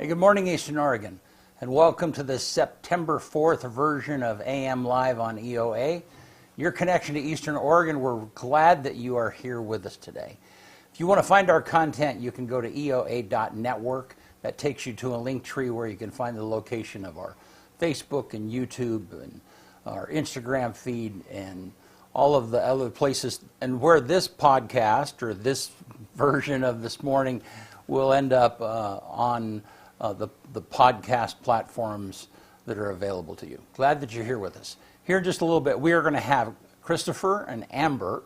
Good morning, Eastern Oregon, and welcome to the September 4th version of AM Live on EOA. Your connection to Eastern Oregon, we're glad that you are here with us today. If you want to find our content, you can go to EOA.network. That takes you to a link tree where you can find the location of our Facebook and YouTube and our Instagram feed and all of the other places, and where this podcast or this version of this morning will end up on the podcast platforms that are available to you. Glad that you're here with us. Here in just a little bit, we are going to have Christopher and Amber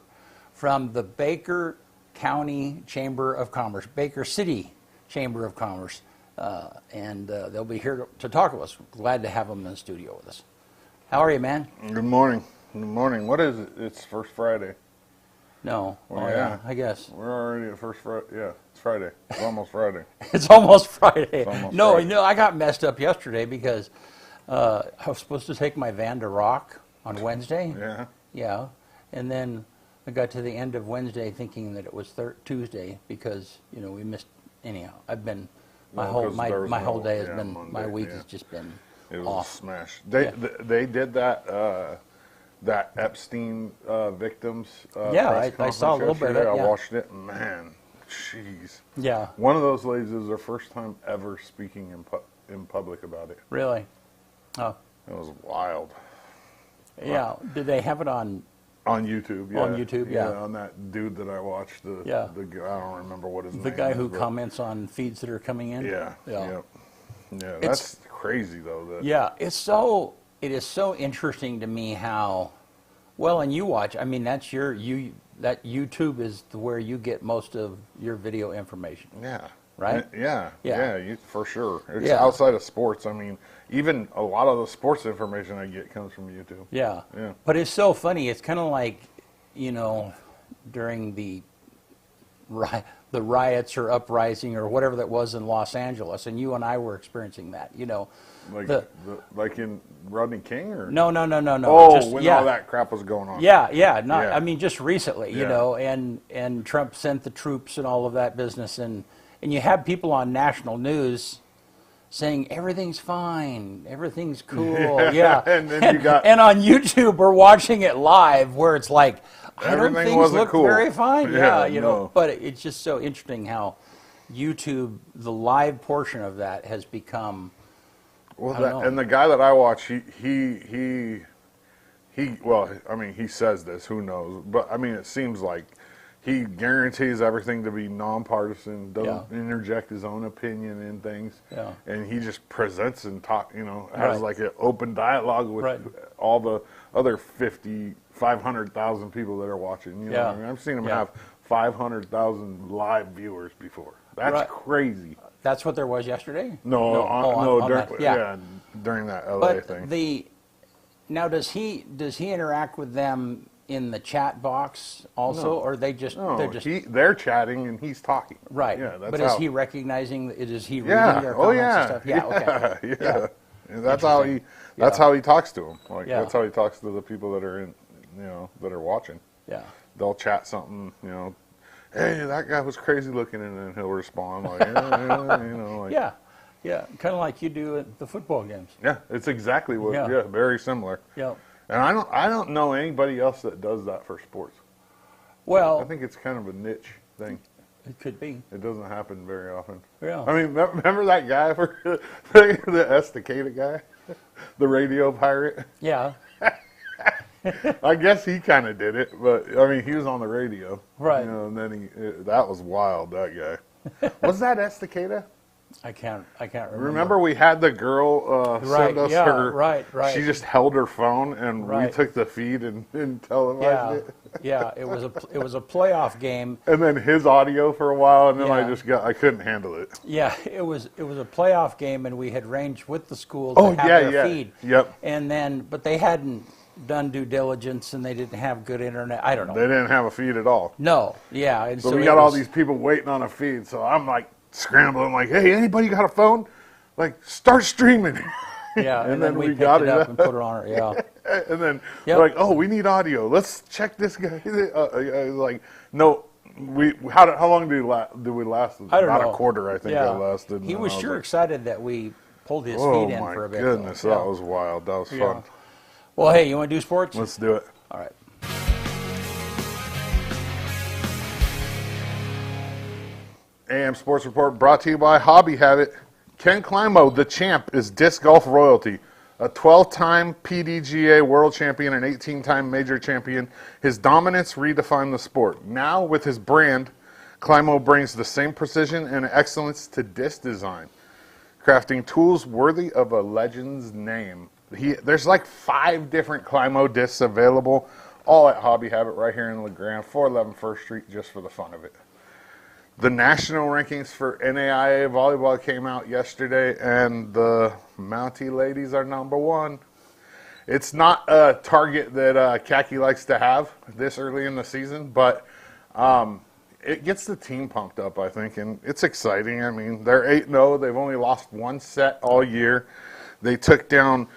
from the Baker County Chamber of Commerce, Baker City Chamber of Commerce, and they'll be here to talk with us. Glad to have them in the studio with us. How are you, man? Good morning. Good morning. What is it? It's First Friday. No. Well, oh, yeah, I guess. We're already at First Friday. Yeah, it's Friday. It's almost Friday. It's almost Friday. It's almost no, Friday. no, I got messed up yesterday because I was supposed to take my van to Rock on Wednesday. Yeah. Yeah, and then I got to the end of Wednesday thinking that it was Tuesday because we missed. Anyhow, I've been my whole day has been Monday, my week has just been It was off. a smash. They did that that Epstein victims. Yeah, press I saw a little bit of yesterday. it. Yeah. I watched it. Man, jeez. Yeah. One of those ladies is their first time ever speaking in public about it. Really? Oh. It was wild. Yeah. Did they have it on? On YouTube, yeah. On YouTube, yeah. On that dude that I watched, the guy, I don't remember what his name is. The guy who comments on feeds that are coming in? Yeah, Yeah. Yeah, that's crazy, though. Yeah, it is so interesting to me how, well, and you watch, I mean, that YouTube is where you get most of your video information. Yeah. Right? Yeah, for sure. It's Yeah. outside of sports. I mean, even a lot of the sports information I get comes from YouTube. Yeah. Yeah. But it's so funny. It's kind of like, during the riots or uprising or whatever that was in Los Angeles, and you and I were experiencing that, Like in Rodney King? Or? No. Oh, when all that crap was going on. Yeah. I mean, just recently, Yeah. and Trump sent the troops and all of that business, and you have people on national news saying everything's fine, everything's cool. Yeah. And then and on YouTube we're watching it live where it's like, I don't Everything think wasn't look cool. very fine. Yeah, Yeah, but it's just so interesting how YouTube, the live portion of that has become. Well, and the guy that I watch, he well, I mean, he says this, who knows? But I mean, it seems like he guarantees everything to be nonpartisan, doesn't interject his own opinion in things, and he just presents and has like an open dialogue with all the other 500,000 people that are watching. You know what I mean? I've seen him have 500,000 live viewers before. That's crazy. That's what there was yesterday? During that LA thing. Now does he interact with them in the chat box also, or they're they're chatting and he's talking. Right. Yeah, that's but how. Is he recognizing? Is he reading their comments and stuff? Yeah. Okay. Yeah. And that's how he. That's how he talks to them. Like Yeah. that's how he talks to the people that are in, that are watching. Yeah. They'll chat something, hey, that guy was crazy looking, and then he'll respond like, like. Yeah. Kind of like you do at the football games. Yeah, it's exactly what. Yeah, very similar. Yeah. And I don't know anybody else that does that for sports. Well, I think it's kind of a niche thing. It could be. It doesn't happen very often. Yeah. I mean, remember that guy for the Estacada guy, the radio pirate? Yeah. I guess he kind of did it, but I mean, he was on the radio, right? And then that was wild. That guy. Was that Estacada? I can't remember. Remember we had the girl send us her. Right. She just held her phone, and we took the feed and televised it. Yeah, it was a playoff game. And then his audio for a while, and then I couldn't handle it. Yeah, it was a playoff game, and we had arranged with the school to have their feed. Yep. And then, but they hadn't done due diligence, and they didn't have good internet. I don't know. They didn't have a feed at all. No. Yeah. And so we got all these people waiting on a feed. So I'm like scrambling, like, hey, anybody got a phone? Like, start streaming. Yeah, and then we picked got it up and put it on her. Yeah. And then we're like, oh, we need audio. Let's check this guy. Like, no, How long did we last? I don't know. About a quarter, I think. I lasted. He was sure excited that we pulled his feet in for a bit. Oh my goodness, that was wild. That was fun. Well, hey, you want to do sports? Let's do it. All right. AM Sports Report brought to you by Hobby Habit. Ken Climo, the champ, is disc golf royalty. A 12-time PDGA world champion and 18-time major champion, his dominance redefined the sport. Now, with his brand, Climo brings the same precision and excellence to disc design, crafting tools worthy of a legend's name. There's like 5 different Climo discs available, all at Hobby Habit right here in LeGrand, 411 First Street, just for the fun of it. The national rankings for NAIA volleyball came out yesterday, and the Mountie ladies are #1. It's not a target that Khaki likes to have this early in the season, but it gets the team pumped up, I think, and it's exciting. I mean, they're 8-0. They've only lost 1 set all year. They took down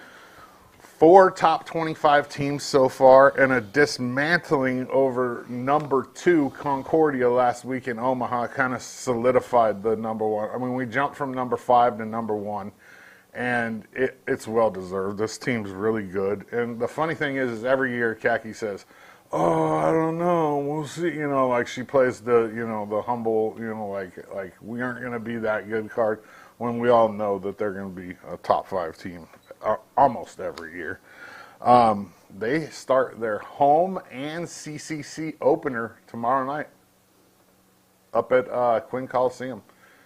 4 top 25 teams so far, and a dismantling over #2 Concordia last week in Omaha kind of solidified the #1. I mean, we jumped from #5 to #1, and it's well deserved. This team's really good. And the funny thing is every year Khaki says, "Oh, I don't know, we'll see." You know, like she plays the humble, like we aren't going to be that good card, when we all know that they're going to be a top 5 team almost every year. They start their home and CCC opener tomorrow night up at Quinn Coliseum,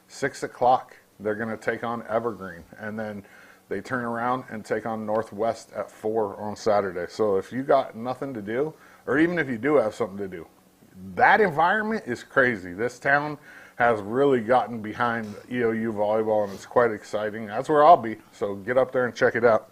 6 o'clock. They're going to take on Evergreen, and then they turn around and take on Northwest at 4 on Saturday. So if you got nothing to do, or even if you do have something to do, that environment is crazy. This town has really gotten behind EOU volleyball, and it's quite exciting. That's where I'll be, so get up there and check it out.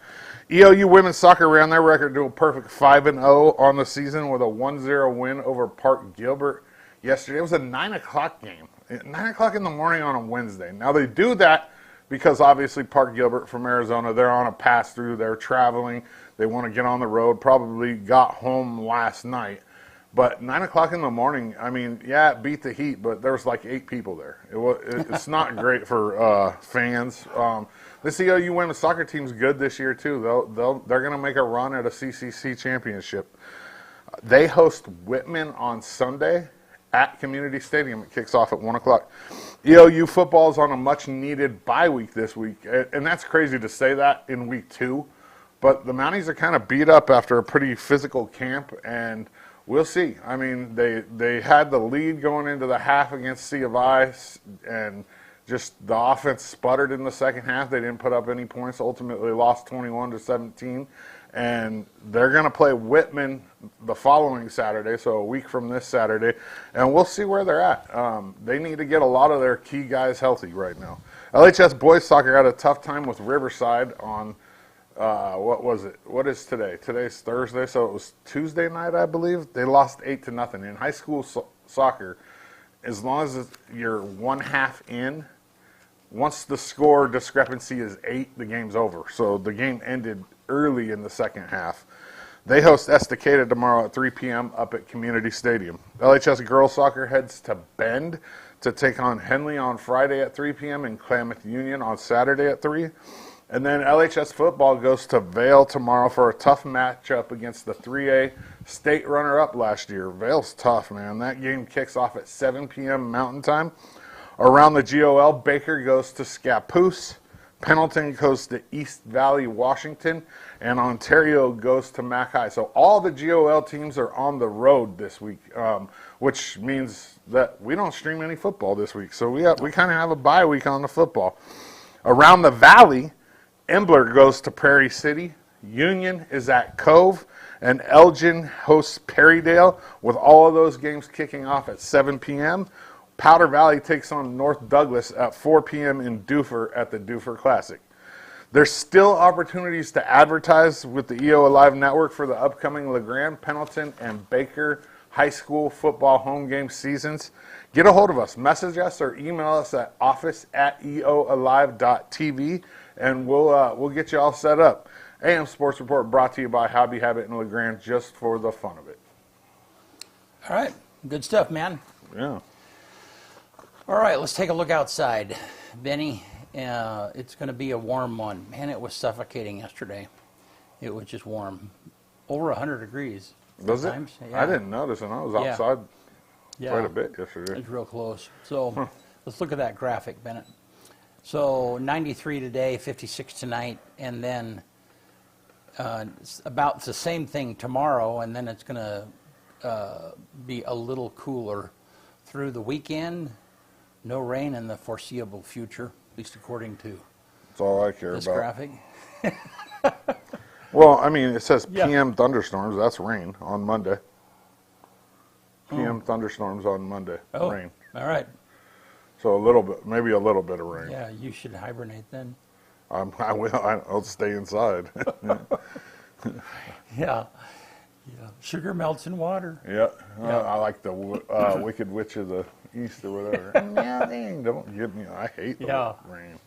EOU women's soccer ran their record to a perfect 5-0 on the season with a 1-0 win over Park Gilbert yesterday. It was a 9 o'clock game, 9 o'clock in the morning on a Wednesday. Now, they do that because obviously Park Gilbert from Arizona, they're on a pass-through, they're traveling, they want to get on the road, probably got home last night. But 9 o'clock in the morning, I mean, yeah, it beat the heat, but there was like 8 people there. It's not great for fans. This EOU women's soccer team's good this year too. They're going to make a run at a CCC championship. They host Whitman on Sunday at Community Stadium. It kicks off at 1 o'clock. EOU football is on a much-needed bye week this week, and that's crazy to say that in week 2. But the Mounties are kind of beat up after a pretty physical camp, and we'll see. I mean, they had the lead going into the half against C of I, and just the offense sputtered in the second half. They didn't put up any points. Ultimately lost 21-17. And they're going to play Whitman the following Saturday, so a week from this Saturday, and we'll see where they're at. They need to get a lot of their key guys healthy right now. LHS boys soccer had a tough time with Riverside on what was it? What is today? Today's Thursday, so it was Tuesday night, I believe. They lost 8-0. In high school soccer, as long as you're 1/2 in, once the score discrepancy is 8, the game's over. So the game ended early in the second half. They host Estacada tomorrow at 3 p.m. up at Community Stadium. LHS girls soccer heads to Bend to take on Henley on Friday at 3 p.m. and Klamath Union on Saturday at 3. And then LHS football goes to Vail tomorrow for a tough matchup against the 3A state runner-up last year. Vail's tough, man. That game kicks off at 7 p.m. Mountain Time. Around the GOL, Baker goes to Scappoose. Pendleton goes to East Valley, Washington. And Ontario goes to Mac High. So all the GOL teams are on the road this week, which means that we don't stream any football this week. So we kind of have a bye week on the football. Around the Valley, Embler goes to Prairie City, Union is at Cove, and Elgin hosts Perrydale, with all of those games kicking off at 7 p.m. Powder Valley takes on North Douglas at 4 p.m. in Dufur at the Dufur Classic. There's still opportunities to advertise with the EOA Live Network for the upcoming LeGrand, Pendleton, and Baker high school football home game seasons. Get a hold of us. Message us or email us at office@eoalive.tv, and we'll get you all set up. AM Sports Report brought to you by Hobby Habit in LeGrand, just for the fun of it. All right. Good stuff, man. Yeah. All right, let's take a look outside. Benny, it's going to be a warm one. Man, it was suffocating yesterday. It was just warm. Over 100 degrees. Was it? Yeah. I didn't notice, and I was outside quite a bit yesterday. It's real close. So let's look at that graphic, Bennett. So 93 today, 56 tonight, and then it's about the same thing tomorrow, and then it's going to be a little cooler through the weekend. No rain in the foreseeable future, at least according to That's all I care this about. graphic. Well, I mean, it says PM thunderstorms. That's rain on Monday. PM thunderstorms on Monday. Oh, rain. All right. So a little bit, maybe a little bit of rain. Yeah, you should hibernate then. I will. I'll stay inside. Yeah. Sugar melts in water. Yeah. I like the Wicked Witch of the East or whatever. Yeah, don't give me. I hate the rain.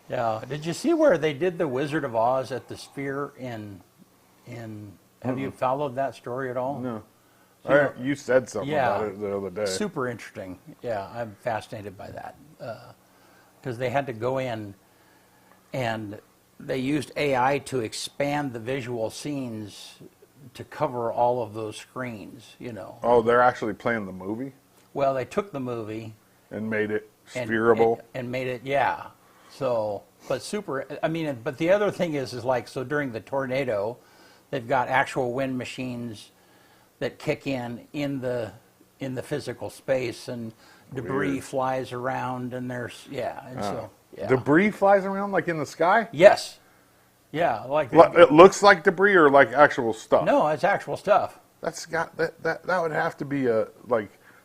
Yeah. Did you see where they did the Wizard of Oz at the Sphere in have you followed that story at all? No. You said something about it the other day. Super interesting. Yeah, I'm fascinated by that. Because they had to go in and they used AI to expand the visual scenes to cover all of those screens, Oh, they're actually playing the movie? Well, they took the movie and made it spherable. And made it, So, but super, but the other thing is like, so during the tornado, they've got actual wind machines that kick in the physical space, and debris flies around, and there's, Debris flies around like in the sky? Yes. Yeah, like it looks like debris or like actual stuff? No, it's actual stuff. That would have to be a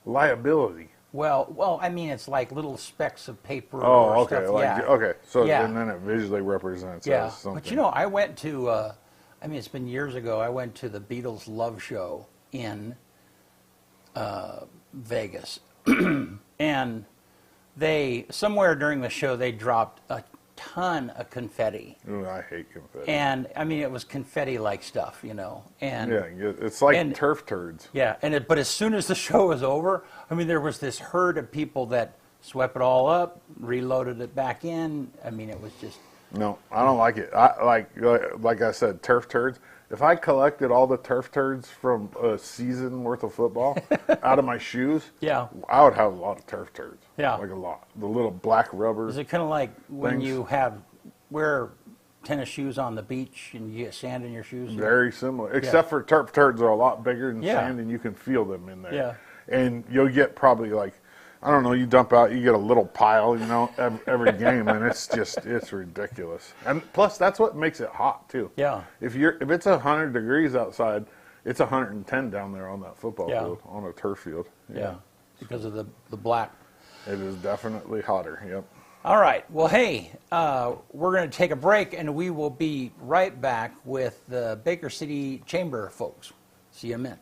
liability. Well, it's like little specks of paper. Oh, or okay. stuff. Okay. So and then it visually represents as something. But I went to. It's been years ago. I went to the Beatles Love Show in Vegas, and they somewhere during the show they dropped a ton of confetti. Ooh, I hate confetti. And it was confetti-like stuff, And it's like turf turds. Yeah, but as soon as the show was over, there was this herd of people that swept it all up, reloaded it back in. It was just. No, I don't like it. I like I said, turf turds. If I collected all the turf turds from a season worth of football out of my shoes, I would have a lot of turf turds. Yeah, like a lot. The little black rubber. Is it kind of like when you wear tennis shoes on the beach and you get sand in your shoes? Very similar, except for turf turds are a lot bigger than sand, and you can feel them in there. Yeah, and you'll get probably like. I don't know, you dump out, you get a little pile, every game, and it's ridiculous. And plus, that's what makes it hot, too. Yeah. If it's 100 degrees outside, it's 110 down there on that football field, on a turf field. Yeah, because of the black. It is definitely hotter, yep. All right, well, hey, we're going to take a break, and we will be right back with the Baker City Chamber folks. See you in a minute.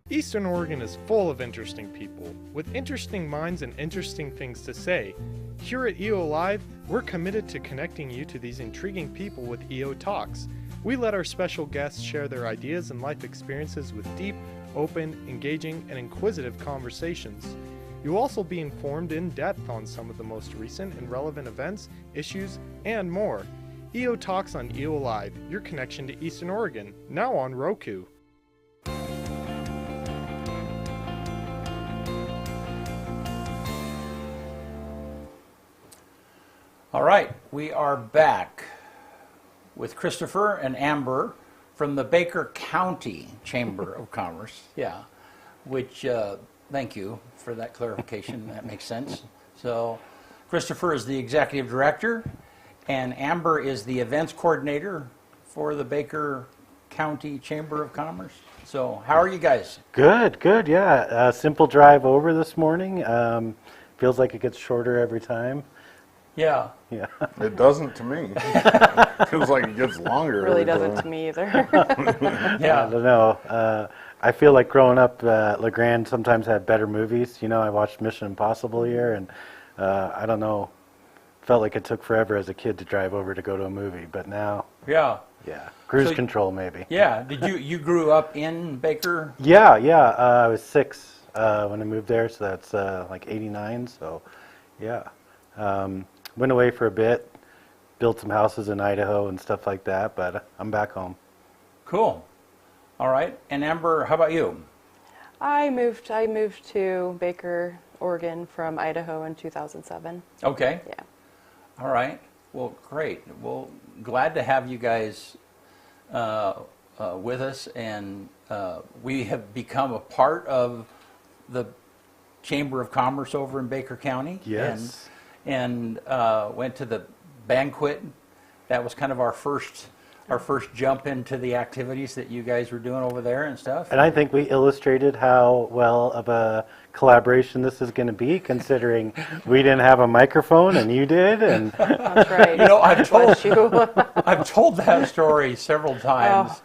Eastern Oregon is full of interesting people, with interesting minds and interesting things to say. Here at EO Live, we're committed to connecting you to these intriguing people with EO Talks. We let our special guests share their ideas and life experiences with deep, open, engaging, and inquisitive conversations. You'll also be informed in depth on some of the most recent and relevant events, issues, and more. EO Talks on EO Live, your connection to Eastern Oregon, now on Roku. All right, we are back with Christopher and Amber from the Baker County Chamber of Commerce. Yeah, which, thank you for that clarification. That makes sense. So, Christopher is the executive director, and Amber is the events coordinator for the Baker County Chamber of Commerce. So, how are you guys? Good, good, yeah. Simple drive over this morning. Feels like it gets shorter every time. Yeah. Yeah. It doesn't to me. Feels like it gets longer. Really every doesn't time. to me either. I Yeah. don't know. I feel like growing up, LeGrand sometimes had better movies. You know, I watched Mission Impossible here, and I don't know, felt like it took forever as a kid to drive over to go to a movie. But now, Yeah. yeah, cruise So- control maybe. Yeah. Did you grew up in Baker? Yeah, yeah. I was 6 when I moved there, so that's like 89. So, yeah. Went away for a bit, built some houses in Idaho and stuff like that, but I'm back home. Cool. All right. And Amber, how about you? I moved to Baker, Oregon from Idaho in 2007. Okay. Yeah. All right. Well, great. Well, glad to have you guys with us, and we have become a part of the Chamber of Commerce over in Baker County. Yes. And went to the banquet. That was kind of our first jump into the activities that you guys were doing over there and stuff. And I think we illustrated how well of a collaboration this is going to be, considering we didn't have a microphone and you did. And That's right. You know, I've Bless you. I've told that story several times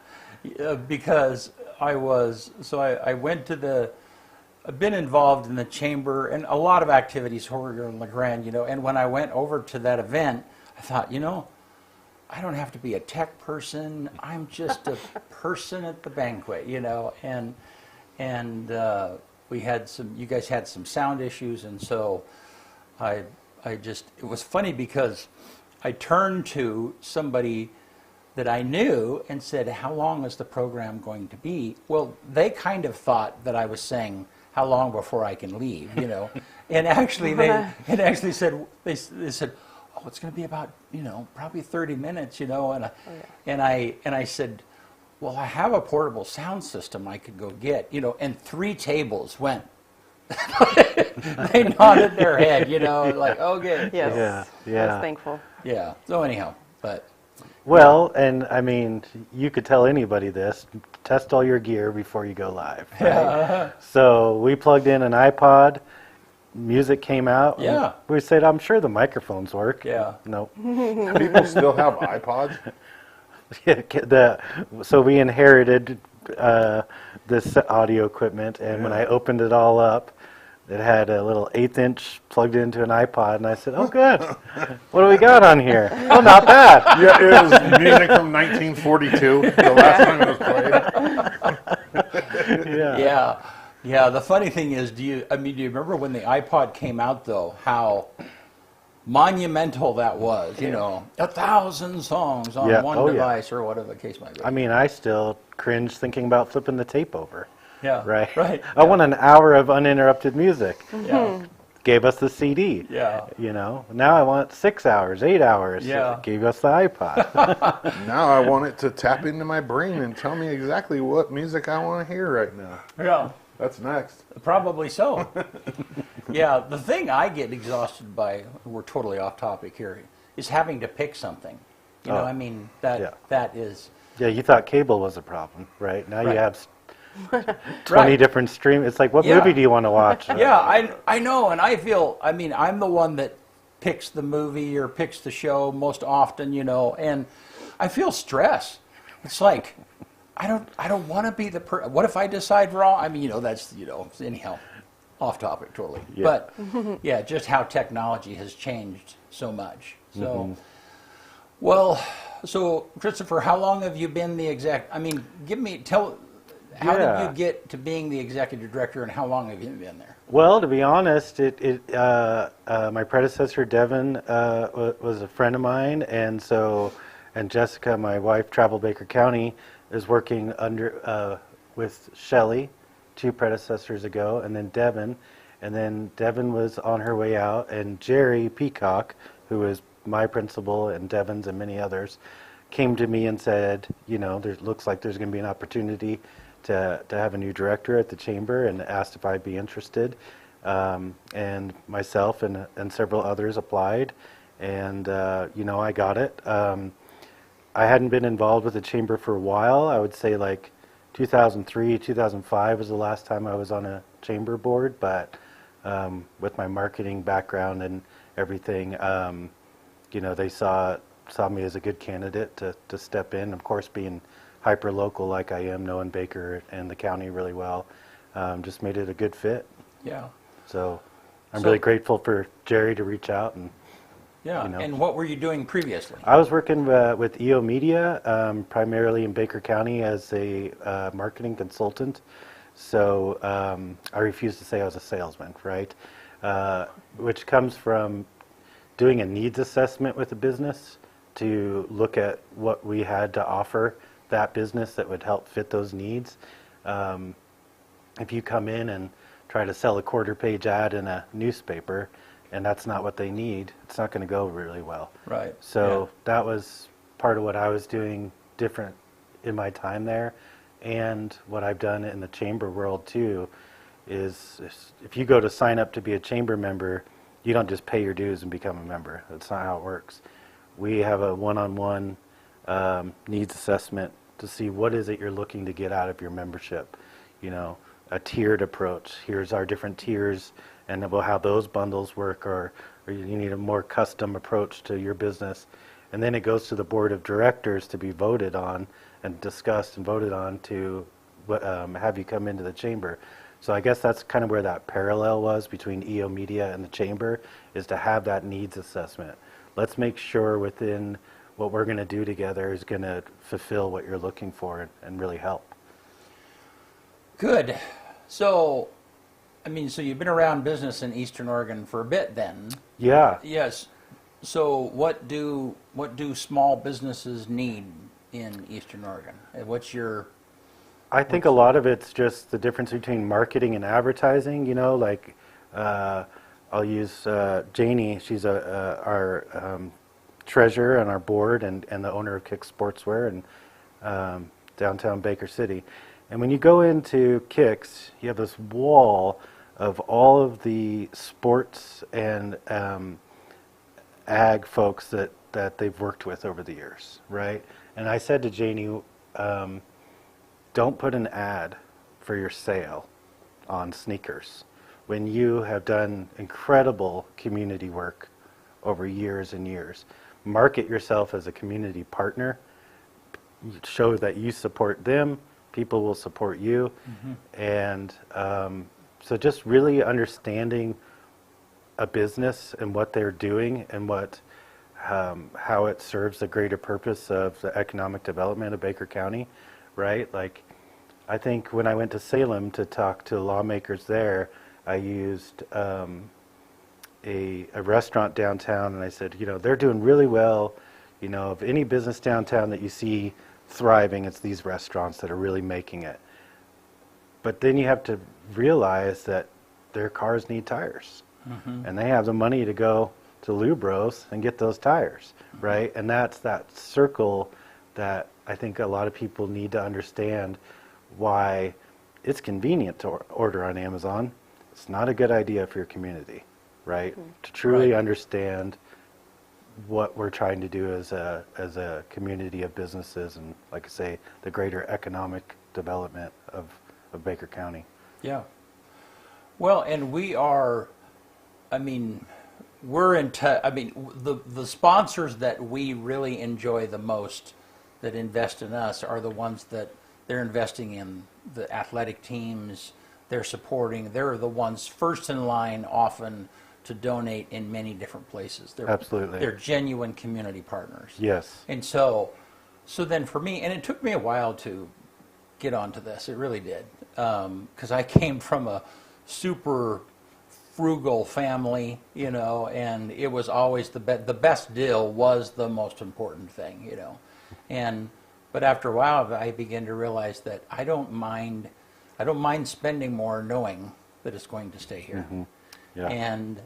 because I went to I've been involved in the chamber and a lot of activities here in LeGrand, you know, and when I went over to that event, I thought, you know, I don't have to be a tech person. I'm just a person at the banquet, you know, and you guys had some sound issues, and so it was funny because I turned to somebody that I knew and said, how long is the program going to be? Well, they kind of thought that I was saying, how long before I can leave, you know? And actually said, they said, oh, it's going to be about, you know, probably 30 minutes, you know? And I said, well, I have a portable sound system I could go get, you know, and 3 tables went. They nodded their head, you know, like, okay. Yes. Yeah, I yeah. was thankful. Yeah. So anyhow, but well, and I mean, you could tell anybody this, test all your gear before you go live. Right? So we plugged in an iPod, music came out. Yeah. We said, I'm sure the microphones work. Yeah. Nope. People still have iPods. So we inherited this audio equipment, and when I opened it all up, it had a little 1/8" plugged into an iPod, and I said, oh, good. What do we got on here? Oh, not bad. Yeah, it was music from 1942, the last time it was played. Yeah. Yeah. The funny thing is, do you remember when the iPod came out, though, how monumental that was? You know, 1,000 songs on one device or whatever the case might be. I mean, I still cringe thinking about flipping the tape over. Yeah. Right. Right. I want an hour of uninterrupted music. Yeah. Gave us the CD. Yeah. You know, now I want 6 hours, 8 hours. Yeah. Gave us the iPod. Now I want it to tap into my brain and tell me exactly what music I want to hear right now. Yeah. That's next. Probably so. Yeah. The thing I get exhausted by, we're totally off topic here, is having to pick something. You know, I mean, that is. Yeah, you thought cable was a problem, right? Now Right. you have 20 Right. different streams. It's like, what Yeah. movie do you want to watch? Yeah, I know, and I feel, I mean, I'm the one that picks the movie or picks the show most often, you know, and I feel stress. It's like, I don't want to be the what if I decide wrong? I mean, you know, that's, you know, anyhow, off topic totally. Yeah. But, yeah, just how technology has changed so much. So, well, so, Christopher, how long have you been the how did you get to being the executive director, and how long have you been there? Well, to be honest, my predecessor, Devin, was a friend of mine, and Jessica, my wife, traveled Baker County, is working with Shelley 2 predecessors ago, and then Devin was on her way out, and Jerry Peacock, who was my principal and Devin's and many others, came to me and said, there looks like there's going to be an opportunity to have a new director at the chamber, and asked if I'd be interested. And myself and several others applied, and I got it. I hadn't been involved with the chamber for a while. I would say like 2003, 2005 was the last time I was on a chamber board, but with my marketing background and everything, they saw me as a good candidate to step in. Of course, being hyper local like I am, knowing Baker and the county really well, just made it a good fit. Yeah. So I'm really grateful for Jerry to reach out. And And what were you doing previously? I was working with EO Media, primarily in Baker County as a marketing consultant. So I refuse to say I was a salesman, right? Which comes from doing a needs assessment with a business to look at what we had to offer that business that would help fit those needs. If you come in and try to sell a quarter-page ad in a newspaper, and that's not what they need, it's not going to go really well. Right. So that was part of what I was doing different in my time there. And what I've done in the chamber world too is if you go to sign up to be a chamber member, you don't just pay your dues and become a member. That's not how it works. We have a one-on-one needs assessment to see what is it you're looking to get out of your membership. A tiered approach. Here's our different tiers, and how those bundles work, or you need a more custom approach to your business. And then it goes to the board of directors to be voted on and discussed and voted on to have you come into the chamber. So I guess that's kind of where that parallel was between EO Media and the chamber, is to have that needs assessment. Let's make sure within what we're going to do together is going to fulfill what you're looking for and really help. Good. So, so you've been around business in Eastern Oregon for a bit then. Yeah. Yes. So what do small businesses need in Eastern Oregon? I think a lot of it's just the difference between marketing and advertising. I'll use Janie. She's our treasurer on our board and the owner of Kick Sportswear in downtown Baker City. And when you go into Kicks, you have this wall of all of the sports and ag folks that they've worked with over the years, right? And I said to Janie, don't put an ad for your sale on sneakers when you have done incredible community work over years and years. Market yourself as a community partner. Show that you support them. People will support you. Mm-hmm. And so just really understanding a business and what they're doing and how it serves the greater purpose of the economic development of Baker County, right? Like, I think when I went to Salem to talk to lawmakers there, I used a restaurant downtown, and I said, they're doing really well. Of any business downtown that you see thriving, it's these restaurants that are really making it. But then you have to realize that their cars need tires. Mm-hmm. And they have the money to go to Lubros and get those tires, mm-hmm. right? And that's that circle that I think a lot of people need to understand, why it's convenient to order on Amazon. It's not a good idea for your community, right? Mm-hmm. To truly understand what we're trying to do as a community of businesses, and like I say, the greater economic development of Baker County. Yeah. Well, and we are, we're the sponsors that we really enjoy the most that invest in us are the ones that they're investing in the athletic teams, they're the ones first in line often to donate in many different places. Absolutely. They're genuine community partners. Yes. And so then for me, and it took me a while to get onto this, it really did, because I came from a super frugal family, and it was always the best deal was the most important thing, But after a while, I began to realize that I don't mind spending more knowing that it's going to stay here. Mm-hmm. Yeah. And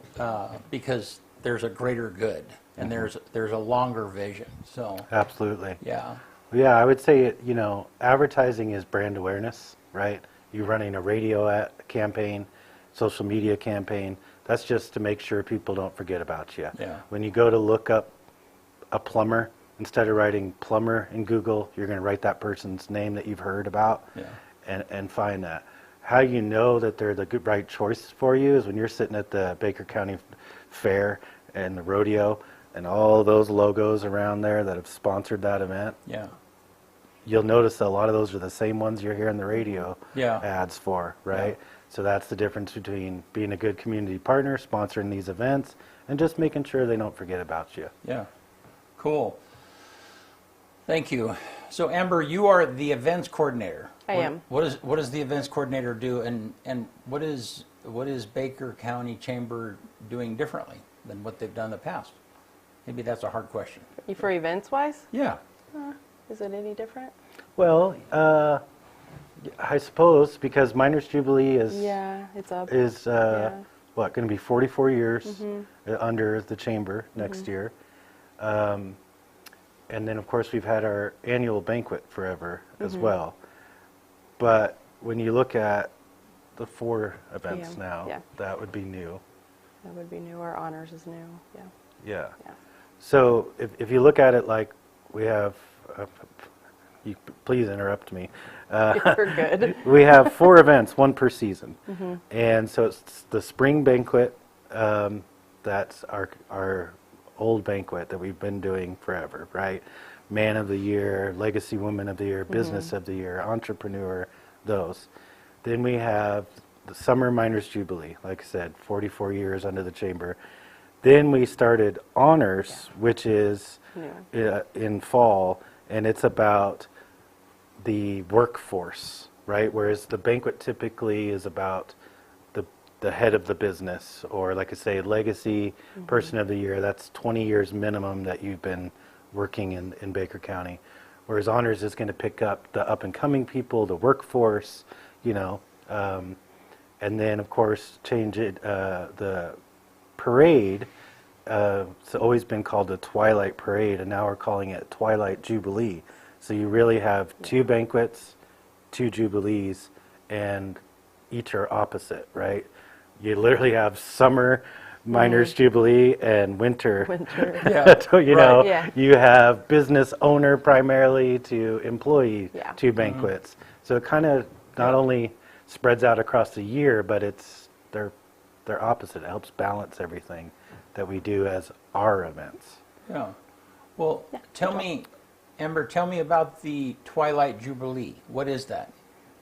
because there's a greater good. and there's a longer vision. So Absolutely. yeah, Yeah, I would say, advertising is brand awareness, right? You're running a radio campaign, social media campaign. That's just to make sure people don't forget about you. Yeah. When you go to look up a plumber, instead of writing plumber in Google, you're going to write that person's name that you've heard about and find that. How you know that they're the right choice for you is when you're sitting at the Baker County Fair and the rodeo and all those logos around there that have sponsored that event. yeah, You'll notice a lot of those are the same ones you're hearing the radio Yeah. ads for, right? Yeah. So that's the difference between being a good community partner, sponsoring these events, and just making sure they don't forget about you. yeah. Cool. Thank you. So Amber, you are the events coordinator. I am. What does the events coordinator do, and what is Baker County Chamber doing differently than what they've done in the past? Maybe that's a hard question. For events wise, Yeah. is it any different? Well, I suppose because Miners Jubilee is It's up. what, going to be 44 years under the chamber next year. And then, of course, we've had our annual banquet forever as well. But when you look at the 4 events now, that would be new. That would be new. Our honors is new. Yeah. Yeah. Yeah. So if you look at it like we have, you please interrupt me. We're good. We have 4 events, 1 per season. And so it's the spring banquet, that's our old banquet that we've been doing forever, right? Man of the Year, Legacy Woman of the Year, Business of the Year, Entrepreneur, those. Then we have the Summer Miners Jubilee, like I said, 44 years under the chamber. Then we started Honors, which is in fall, and it's about the workforce, right? Whereas the banquet typically is about the head of the business, or like I say, Legacy Person of the Year. That's 20 years minimum that you've been working in Baker County. Whereas Honors is going to pick up the up-and-coming people, the workforce, and then, of course, change it, the parade. It's always been called the Twilight Parade, and now we're calling it Twilight Jubilee. So you really have 2 banquets, 2 jubilees, and each are opposite, right? You literally have summer Miners Jubilee and winter. So, you have business owner primarily to employee 2 banquets. So it kind of not only spreads out across the year, but they're opposite. It helps balance everything that we do as our events. Yeah. Well, tell me, Amber, tell me about the Twilight Jubilee. What is that?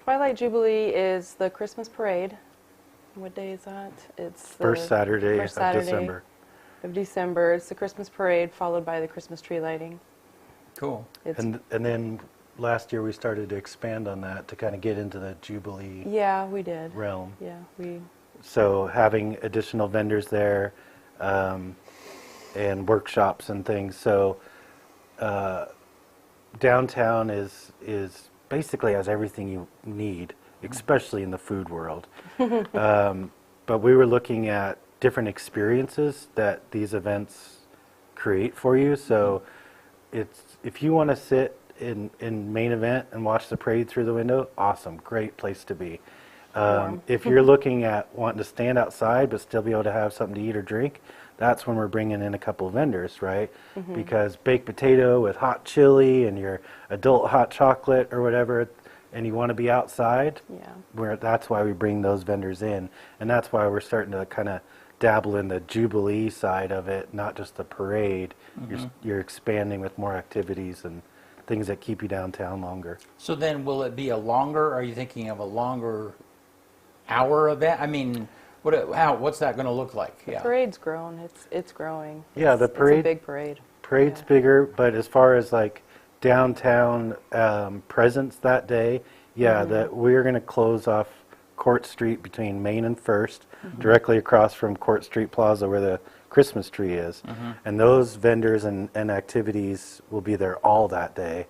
Twilight Jubilee is the Christmas parade. What day is that? It's the First Saturday first of December. Of December. It's the Christmas parade followed by the Christmas tree lighting. Cool. And then last year we started to expand on that to kind of get into the Jubilee we did. realm. Yeah, So having additional vendors there and workshops and things. So downtown is basically has everything you need, especially in the food world. But we were looking at different experiences that these events create for you. So if you want to sit in main event and watch the parade through the window, awesome, great place to be. If you're looking at wanting to stand outside but still be able to have something to eat or drink, that's when we're bringing in a couple of vendors, right? Because baked potato with hot chili and your adult hot chocolate or whatever, and you want to be outside, that's why we bring those vendors in. And that's why we're starting to kind of dabble in the Jubilee side of it, not just the parade. You're expanding with more activities and things that keep you downtown longer. So then will it be a longer, are you thinking of a longer hour event? I mean, what's that going to look like? The parade's grown. It's growing. Yeah, the parade. It's a big parade. Parade's bigger, but as far as like downtown presence that day, that we're going to close off Court Street between Main and First, directly across from Court Street Plaza where the Christmas tree is. And those vendors and activities will be there all that day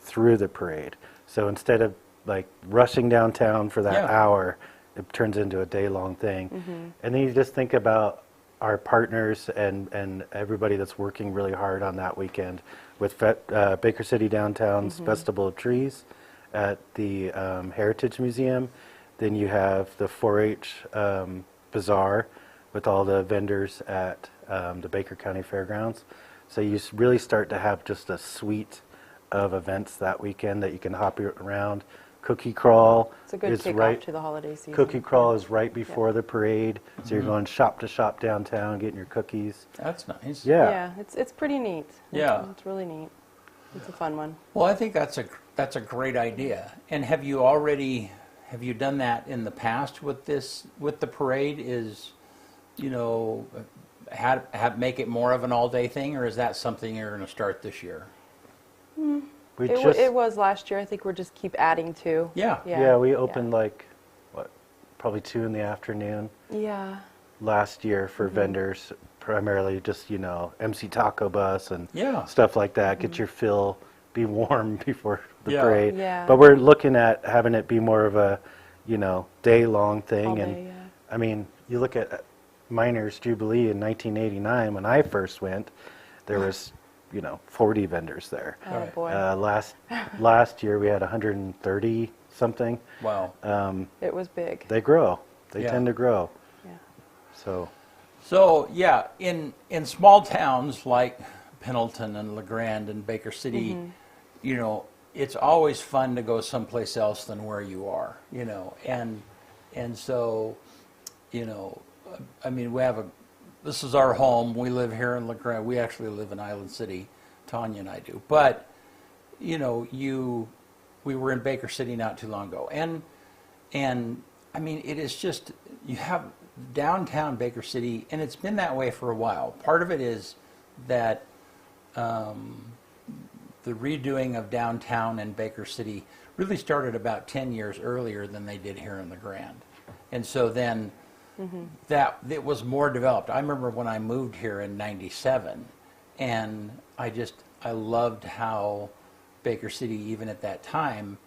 through the parade. So instead of like rushing downtown for that hour, it turns into a day-long thing. And then you just think about our partners and everybody that's working really hard on that weekend with Baker City Downtown's Festival of Trees at the Heritage Museum. Then you have the 4-H Bazaar with all the vendors at the Baker County Fairgrounds. So you really start to have just a suite of events that weekend that you can hop around. Cookie Crawl It's a good is kickoff to the holiday season. Cookie Crawl is right before the parade, so you're going shop to shop downtown, getting your cookies. That's nice. Yeah. It's pretty neat. Yeah. It's really neat. It's a fun one. Well, I think that's a great idea. And have you done that in the past with the parade? Is, make it more of an all-day thing, or is that something you're going to start this year? It was last year. I think we're just keep adding to. Yeah. Yeah, we opened probably 2 in the afternoon Yeah. last year for vendors, primarily just, MC Taco Bus and Yeah. stuff like that. Get your fill, be warm before the Yeah. parade. Yeah. But we're looking at having it be more of a, day-long thing. All And day, yeah. I mean, you look at Miners Jubilee in 1989 when I first went, there was, 40 vendors there. Oh Right. boy. Last year we had 130 something. Wow. It was big. They grow. They Yeah. tend to grow. Yeah. So yeah, in small towns like Pendleton and LeGrand and Baker City, it's always fun to go someplace else than where you are, and so, I mean, this is our home. We live here in LeGrand. We actually live in Island City, Tanya and I do. But, we were in Baker City not too long ago, and I mean, it is just, you have downtown Baker City, and it's been that way for a while. Part of it is that the redoing of downtown in Baker City really started about 10 years earlier than they did here in LeGrand. And so then that it was more developed. I remember when I moved here in '97, and I loved how Baker City, even at that time,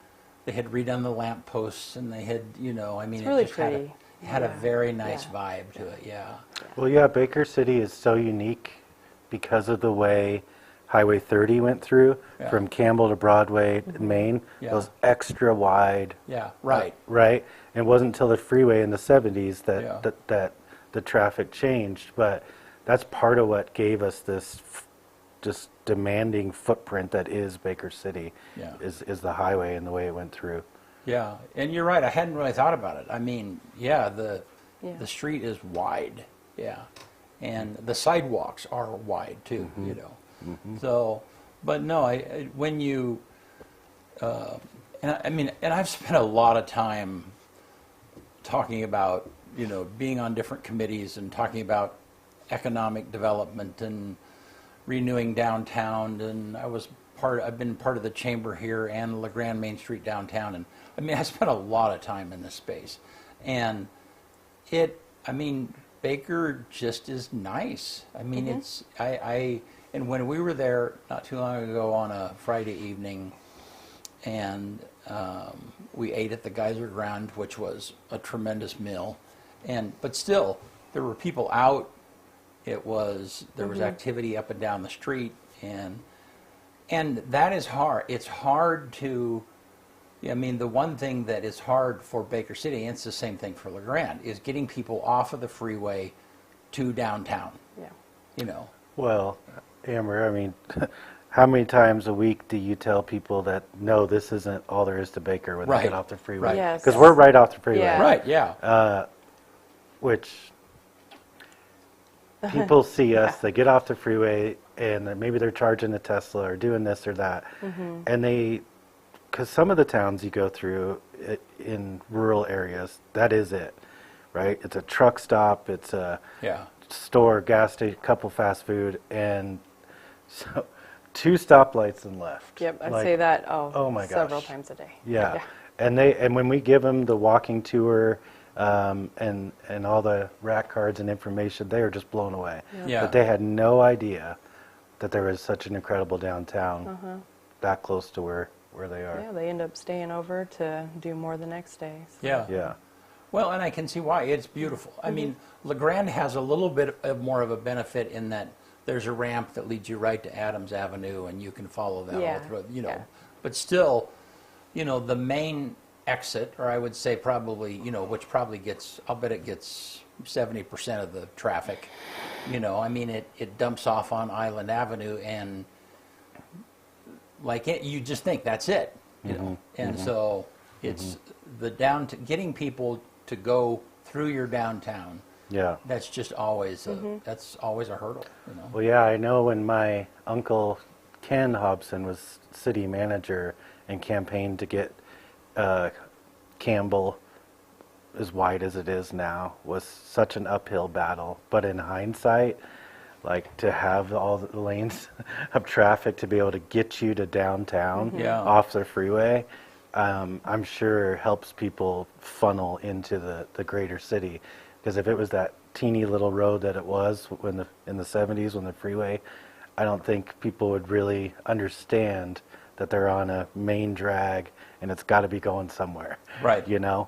they had redone the lamp posts, and they had, I mean, It's really it just pretty. had a very nice Yeah. vibe to it. Yeah. Well, yeah, Baker City is so unique because of the way Highway 30 went through Yeah. from Campbell to Broadway in Maine. Yeah. It was extra wide. Yeah. Right. Right? And it wasn't until the freeway in the 70s that, Yeah. that the traffic changed. But that's part of what gave us this just demanding footprint that is Baker City, Yeah. is the highway and the way it went through. Yeah, and you're right. I hadn't really thought about it. I mean, yeah, the Yeah. street is wide. Yeah, and the sidewalks are wide too. So, but no, when you, and I've spent a lot of time talking about being on different committees and talking about economic development and renewing downtown, and I've been part of the chamber here and LeGrand Main Street downtown, and I mean, I spent a lot of time in this space, and Baker just is nice. I mean, it's, and when we were there not too long ago on a Friday evening, and we ate at the Geyser Ground, which was a tremendous meal, but still, there were people out. There was activity up and down the street, and that is hard. It's hard to, I mean, the one thing that is hard for Baker City, and it's the same thing for LeGrand, is getting people off of the freeway to downtown. Yeah. Well, Amber, I mean, how many times a week do you tell people that, no, this isn't all there is to Baker when they Right. get off the freeway? Right. Yes. Because we're right off the freeway. Yeah. Right, yeah. Which people see us, they get off the freeway, and maybe they're charging a Tesla or doing this or that. And because some of the towns you go through in rural areas, that is it, right? It's a truck stop, it's a Yeah. store, gas station, couple fast food, and so 2 stoplights and left. Yep. I'd Like, say that. oh my several gosh. times a day. Yeah. And when we give them the walking tour and all the rack cards and information, they are just blown away. Yeah. But they had no idea that there was such an incredible downtown that close to where they are. Yeah. They end up staying over to do more the next day. So. Yeah. Yeah. Well, and I can see why. It's beautiful. I mean, LeGrand has a little bit of more of a benefit in that there's a ramp that leads you right to Adams Avenue, and you can follow that all through, you know. Yeah. But still, you know, the main exit, or I would say probably, you know, which probably gets, I'll bet it gets 70% of the traffic. You know, I mean, it dumps off on Island Avenue, and like you just think that's it, you know. And so it's getting people to go through your downtown. Yeah. That's just always that's always a hurdle, you know. Well, yeah, I know when my uncle Ken Hobson was city manager and campaigned to get Campbell as wide as it is now was such an uphill battle. But in hindsight, like to have all the lanes of traffic to be able to get you to downtown off the freeway, I'm sure helps people funnel into the greater city. Because if it was that teeny little road that it was in the 70s when the freeway, I don't think people would really understand that they're on a main drag and it's got to be going somewhere. Right. You know?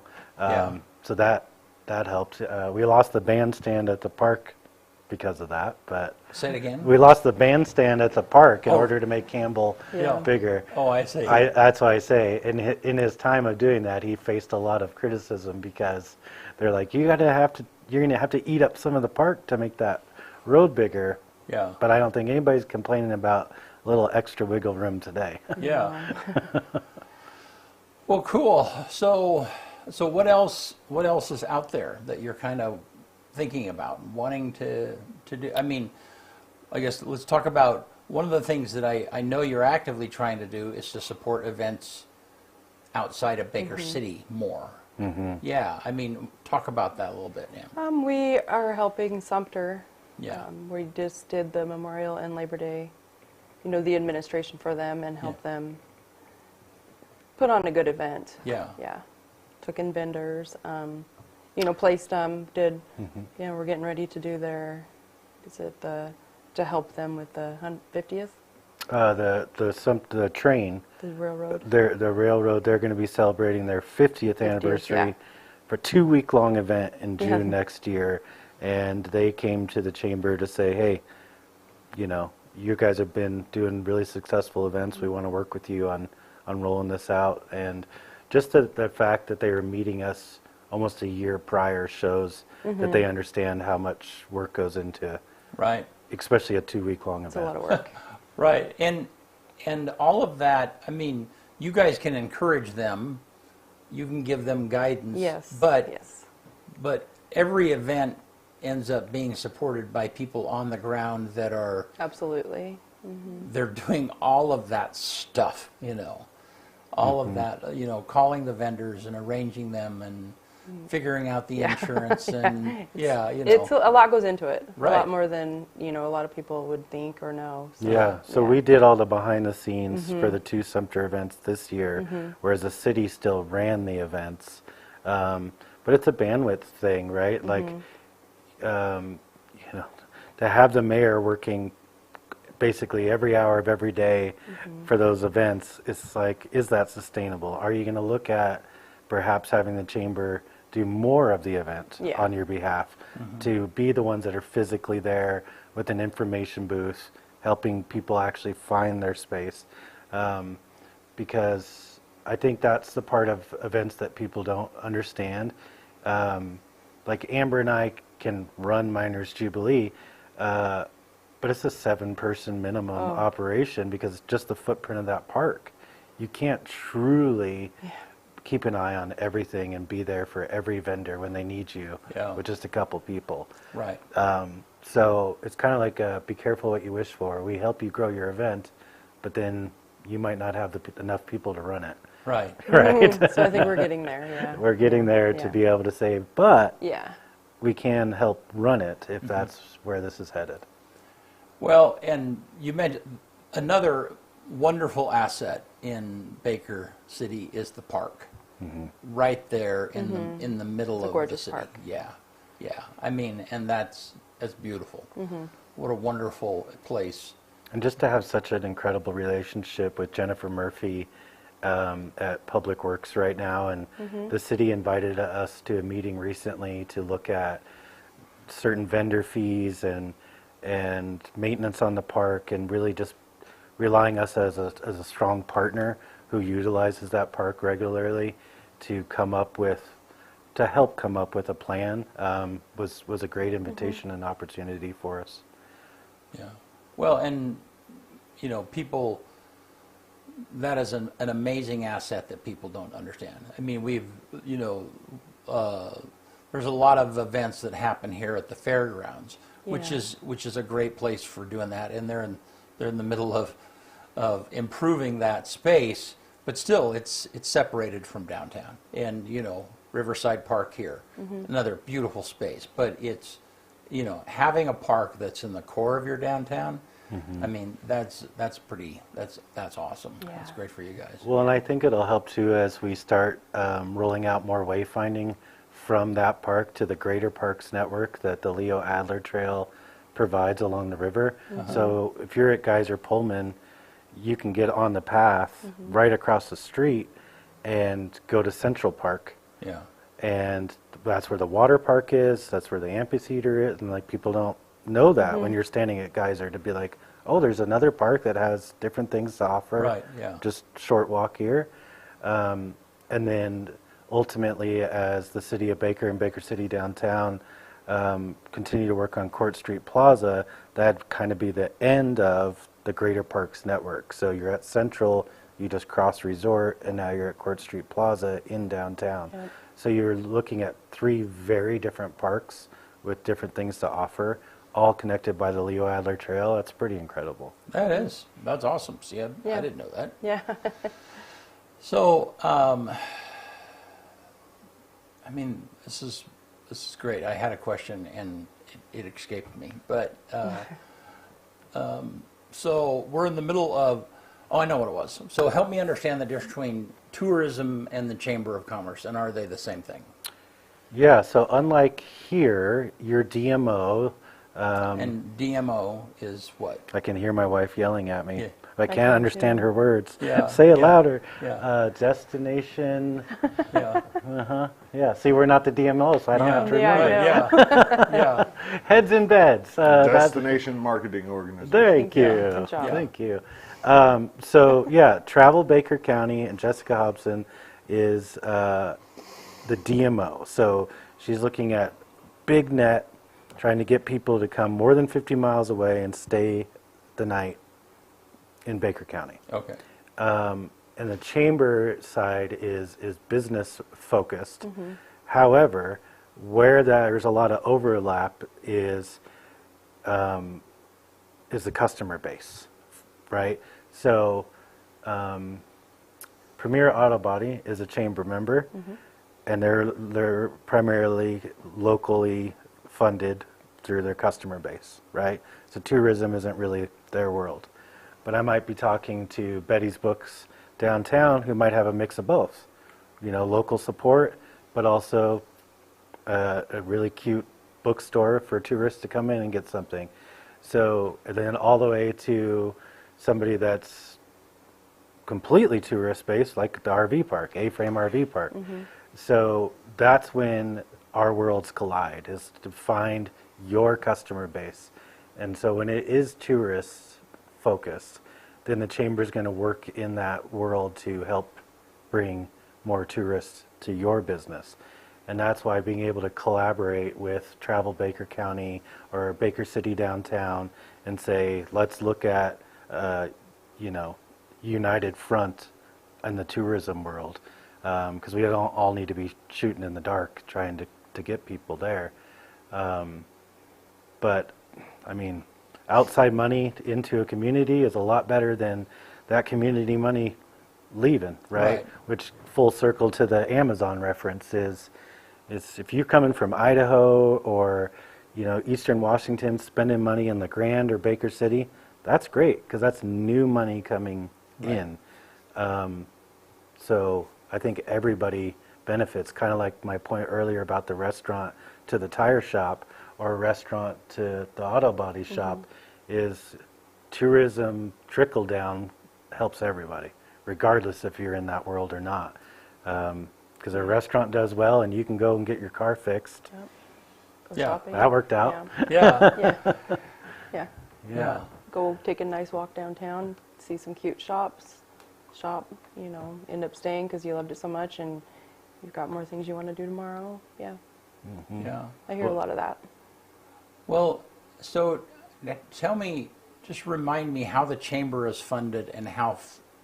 So that helped. We lost the bandstand at the park because of that, but say it again. We lost the bandstand at the park in order to make Campbell bigger. Oh, I see. That's why I say in his time of doing that, he faced a lot of criticism because they're like, you're gonna have to eat up some of the park to make that road bigger. Yeah. But I don't think anybody's complaining about a little extra wiggle room today. Yeah. Well, cool. So what else is out there that you're kind of thinking about, wanting to do? I mean, I guess let's talk about one of the things that I know you're actively trying to do is to support events outside of Baker City more. Yeah, I mean, talk about that a little bit, Ann. We are helping Sumter. Yeah. We just did the Memorial and Labor Day, you know, the administration for them and help them put on a good event. Yeah. Yeah. Took in vendors, you know, placed them, did, you know, we're getting ready to do to help them with the 50th? The train. The railroad. The railroad, they're going to be celebrating their 50th anniversary for a 2-week-long event in June next year. And they came to the chamber to say, hey, you know, you guys have been doing really successful events. We want to work with you on rolling this out. And just the fact that they were meeting us almost a year prior shows that they understand how much work goes into, especially a 2-week-long event. It's a lot of work. Right. And all of that, I mean, you guys can encourage them. You can give them guidance. Yes. But every event ends up being supported by people on the ground that are absolutely. They're doing all of that stuff, you know. All of that, you know, calling the vendors and arranging them and figuring out the insurance and you know. It's a lot goes into it. Right. A lot more than, you know, a lot of people would think or know. So, we did all the behind the scenes for the 2 Sumter events this year, whereas the city still ran the events. But it's a bandwidth thing, right? Like, you know, to have the mayor working basically every hour of every day for those events, it's like, is that sustainable? Are you going to look at perhaps having the chamber do more of the event on your behalf, to be the ones that are physically there with an information booth, helping people actually find their space? Because I think that's the part of events that people don't understand. Like Amber and I can run Miners Jubilee, but it's a 7-person minimum operation because it's just the footprint of that park. You can't truly keep an eye on everything and be there for every vendor when they need you with just a couple people. Right. So it's kind of like be careful what you wish for. We help you grow your event, but then you might not have enough people to run it. Right. Right. So I think we're getting there, We're getting there to be able to say, but yeah. we can help run it if that's where this is headed. Well, and you mentioned another wonderful asset in Baker City is the park, right there in the middle of the gorgeous city. Park. Yeah. I mean, and that's beautiful. What a wonderful place. And just to have such an incredible relationship with Jennifer Murphy, at Public Works right now, and the city invited us to a meeting recently to look at certain vendor fees and maintenance on the park, and really just relying us as a strong partner who utilizes that park regularly to help come up with a plan, was a great invitation and opportunity for us. Yeah. Well, and people, that is an amazing asset that people don't understand. I mean, there's a lot of events that happen here at the fairgrounds, which is a great place for doing that, and they're in the middle of improving that space, but still it's separated from downtown. And Riverside Park here, another beautiful space, but it's having a park that's in the core of your downtown. I mean, that's awesome. Yeah. That's great for you guys. Well, and I think it'll help too as we start rolling out more wayfinding from that park to the greater parks network that the Leo Adler Trail provides along the river. So if you're at Geyser Pullman, you can get on the path right across the street and go to Central Park. Yeah. And that's where the water park is, that's where the amphitheater is, and like people don't know that when you're standing at Geyser, to be like, oh, there's another park that has different things to offer. Right, yeah. Just short walk here. And then ultimately, as the city of Baker and Baker City downtown continue to work on Court Street Plaza, that'd kind of be the end of the Greater Parks Network. So you're at Central, you just cross Resort, and now you're at Court Street Plaza in downtown. Yep. So you're looking at 3 very different parks with different things to offer, all connected by the Leo Adler Trail. That's pretty incredible. That is. That's awesome. See, I didn't know that. Yeah. So, I mean, this is great. I had a question and it escaped me, but so we're in the middle of. Oh, I know what it was. So help me understand the difference between tourism and the Chamber of Commerce, and are they the same thing? Yeah. So unlike here, your DMO. And DMO is what? I can hear my wife yelling at me. Yeah. I can't understand her words. Yeah. Say it Yeah. louder. Yeah. Destination. Yeah. Yeah. See, we're not the DMO, so I don't have to Yeah, remember. I know. Yeah. Heads in beds. Destination marketing organization. Thank you. Good job. Thank you. So yeah, Travel Baker County, and Jessica Hobson is the DMO. So she's looking at big net, trying to get people to come more than 50 miles away and stay the night in Baker County. Okay. And the chamber side is business focused. However, where there's a lot of overlap is the customer base, right? So Premier Auto Body is a chamber member, and they're primarily locally funded through their customer base, right? So tourism isn't really their world. But I might be talking to Betty's Books downtown, who might have a mix of both, local support, but also a really cute bookstore for tourists to come in and get something. So and then all the way to somebody that's completely tourist-based, like the RV park, A-Frame RV Park. So that's when our worlds collide, is to find your customer base. And so when it is tourist focused, then the chamber is going to work in that world to help bring more tourists to your business. And that's why being able to collaborate with Travel Baker County or Baker City downtown and say, let's look at, united front in the tourism world, because we don't all need to be shooting in the dark trying to get people there. But, I mean, outside money into a community is a lot better than that community money leaving, right? Which, full circle to the Amazon reference, is if you're coming from Idaho or Eastern Washington, spending money in LeGrand or Baker City, that's great because that's new money coming in. So I think everybody benefits, kind of like my point earlier about the restaurant to the tire shop or restaurant to the auto body shop, is tourism trickle down helps everybody, regardless if you're in that world or not. Because a restaurant does well, and you can go and get your car fixed. Yep. Go Yeah. shopping. That worked out. Yeah. Yeah. Yeah. Yeah. Go take a nice walk downtown, see some cute shops, shop, end up staying because you loved it so much and you've got more things you want to do tomorrow. Yeah. Yeah. I hear a lot of that. Well, so tell me, just remind me how the chamber is funded and how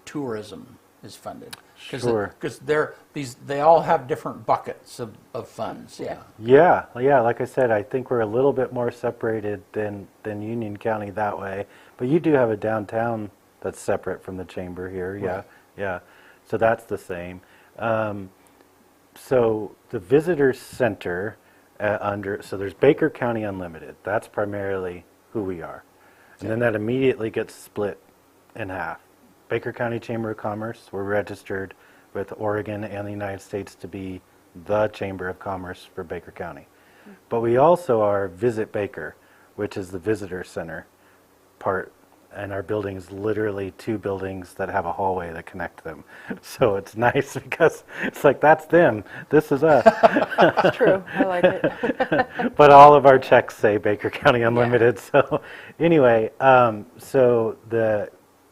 tourism is funded. Sure. Because they all have different buckets of funds. Yeah. Yeah, like I said, I think we're a little bit more separated than Union County that way. But you do have a downtown that's separate from the chamber here. Yeah, Right. yeah. So that's the same. So the visitor center so there's Baker County Unlimited. That's primarily who we are. And then that immediately gets split in half. Baker County Chamber of Commerce, we're registered with Oregon and the United States to be the Chamber of Commerce for Baker County. But we also are Visit Baker, which is the visitor center part. And our building is literally 2 buildings that have a hallway that connect them. So it's nice because it's like, that's them, this is us. It's true. I like it. But all of our checks say Baker County Unlimited. So anyway, so the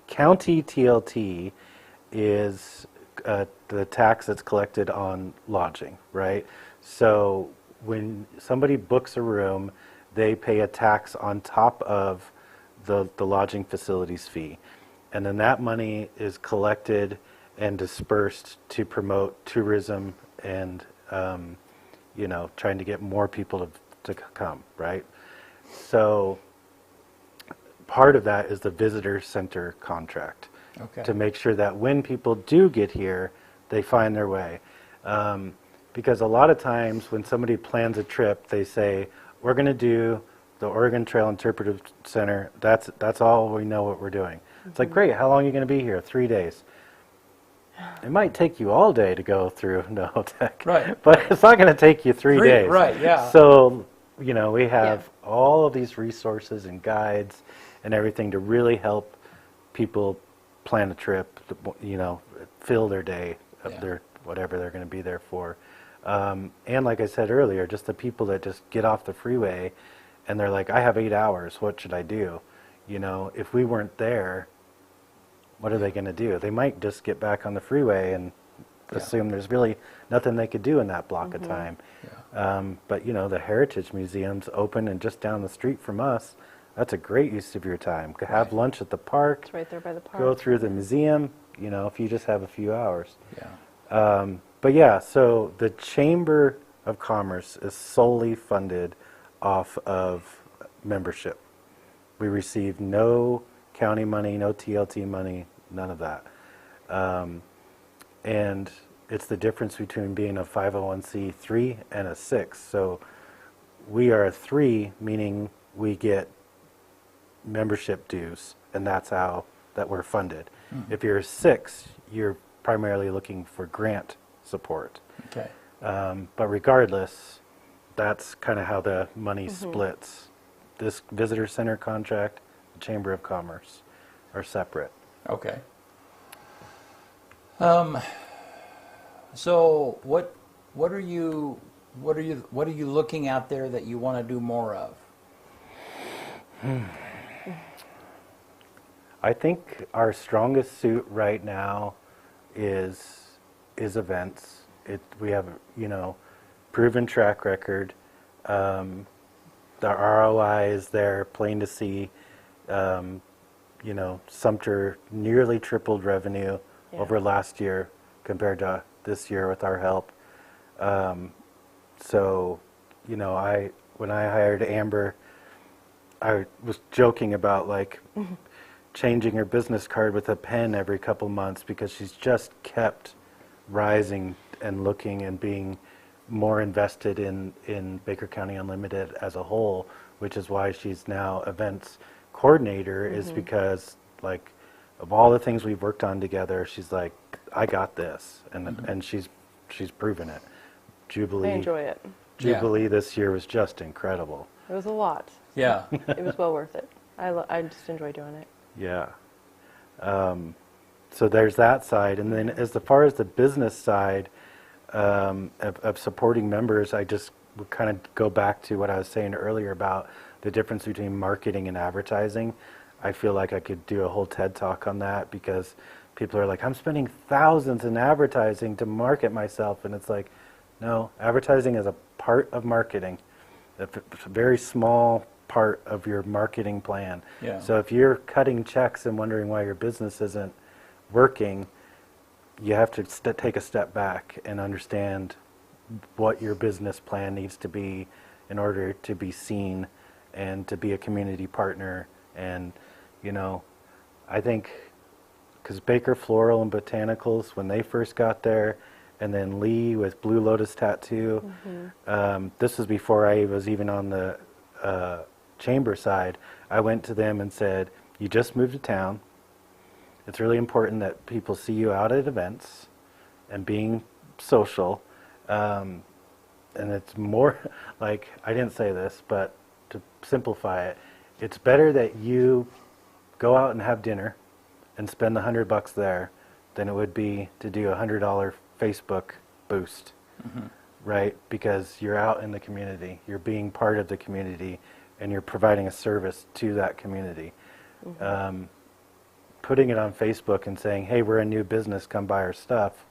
county TLT is the tax that's collected on lodging, right? So when somebody books a room, they pay a tax on top of the lodging facilities fee. And then that money is collected and dispersed to promote tourism and, trying to get more people to come, right? So part of that is the visitor center contract. Okay. To make sure that when people do get here, they find their way. Because a lot of times when somebody plans a trip, they say, we're going to do the Oregon Trail Interpretive Center. That's all we know what we're doing. It's like, great, how long are you going to be here? 3 days. It might take you all day to go through Tech. Right. But it's not going to take you 3 days. Right, yeah. So, we have all of these resources and guides and everything to really help people plan a trip, fill their day of their whatever they're going to be there for. And like I said earlier, just the people that just get off the freeway and they're like, I have 8 hours, what should I do? If we weren't there, what are they going to do? They might just get back on the freeway and assume there's really nothing they could do in that block of time. Yeah. But the Heritage Museum's open and just down the street from us. That's a great use of your time. Have lunch at the park. It's right there by the park. Go through the museum, if you just have a few hours. Yeah. But yeah, so the Chamber of Commerce is solely funded off of membership. We receive no county money, no TLT money, none of that. And it's the difference between being a 501c3 and a 6. So we are a 3, meaning we get membership dues, and that's how that we're funded. If you're a 6, you're primarily looking for grant support. Okay. But regardless, that's kind of how the money splits. This visitor center contract, the Chamber of Commerce, are separate. Okay. So what are you looking out there that you want to do more of? I think our strongest suit right now is events. We have proven track record. The ROI is there, plain to see. Sumter nearly tripled revenue over last year compared to this year with our help. So, when I hired Amber, I was joking about changing her business card with a pen every couple months because she's just kept rising and looking and being more invested in Baker County Unlimited as a whole, which is why she's now events coordinator, is because of all the things we've worked on together, she's like, I got this, and she's proven it. Jubilee. I enjoy it. Jubilee this year was just incredible. It was a lot. Yeah. It was well worth it. I just enjoy doing it. Yeah. so there's that side. And then as far as the business side of supporting members, I just would kind of go back to what I was saying earlier about the difference between marketing and advertising. I feel like I could do a whole TED Talk on that, because people are like, I'm spending thousands in advertising to market myself. And it's like, no, advertising is a part of marketing. It's a very small part of your marketing plan. Yeah. So if you're cutting checks and wondering why your business isn't working, you have to take a step back and understand what your business plan needs to be in order to be seen and to be a community partner. And, you know, I think, because Baker Floral and Botanicals, when they first got there, and then Lee with Blue Lotus Tattoo, this was before I was even on the chamber side. I went to them and said, you just moved to town. It's really important that people see you out at events and being social. And it's more like, I didn't say this, but to simplify it, it's better that you go out and have dinner and spend the $100 there than it would be to do a $100 Facebook boost, right? Because you're out in the community, you're being part of the community, and you're providing a service to that community. Putting it on Facebook and saying, hey, we're a new business, come buy our stuff.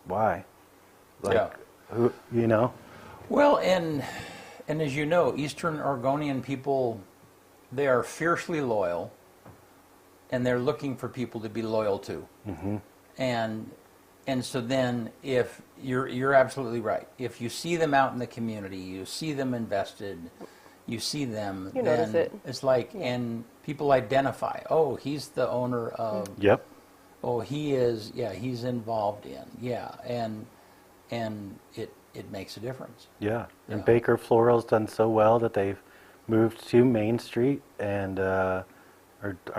Why? Like, who, you know? Well, and as you know, Eastern Oregonian people, they are fiercely loyal, and they're looking for people to be loyal to. And so then, if you're absolutely right, if you see them out in the community, you see them invested, you see them, You then notice it. it's like, and people identify, oh, he's the owner of, Yep. oh, he is, yeah, he's involved in, yeah, and it makes a difference. Yeah. And Yeah. Baker Floral's done so well that they've moved to Main Street and are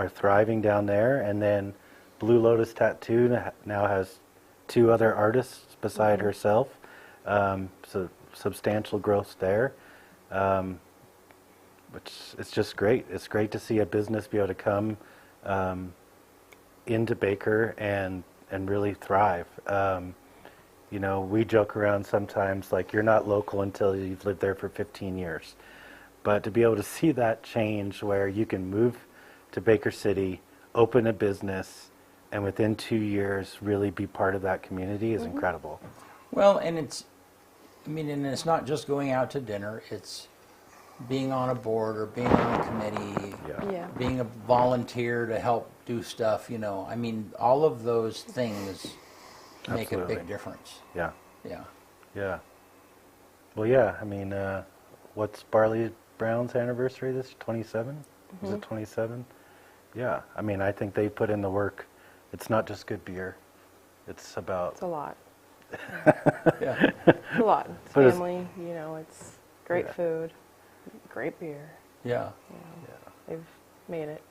thriving down there. And then Blue Lotus Tattoo now has 2 other artists beside herself. So substantial growth there. Which it's just great. It's great to see a business be able to come into Baker and really thrive. You know, we joke around sometimes like, you're not local until you've lived there for 15 years. But to be able to see that change where you can move to Baker City, open a business, and within 2 years really be part of that community is incredible. Well, and it's not just going out to dinner, it's being on a board or being on a committee, Yeah. being a volunteer to help do stuff, you know. I mean, all of those things make a Absolutely. big difference. Yeah. Yeah. Yeah. Well, yeah, I mean, what's Barley Brown's anniversary this? 27? Is it 27? Yeah. I mean, I think they put in the work. It's not just good beer. It's about... It's a lot. Yeah. It's a lot. It's But it's- family, you know, it's great food, great beer. Yeah. You know, they've made it.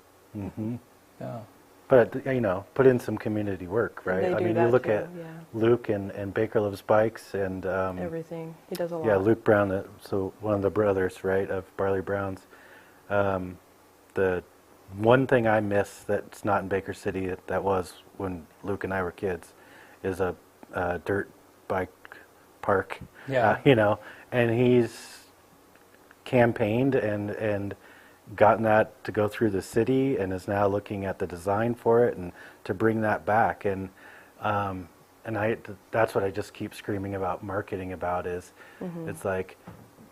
Yeah. But, you know, put in some community work, right? They I do mean, that you look too, at yeah. Luke and Baker Loves Bikes and... Everything. He does a lot. Yeah, Luke Brown, so one of the brothers, right, of Barley Browns. The one thing I miss that's not in Baker City that was when Luke and I were kids is a dirt bike park. Yeah. You know, and he's campaigned and gotten that to go through the city and is now looking at the design for it and to bring that back. And that's what I just keep screaming about marketing about is it's like,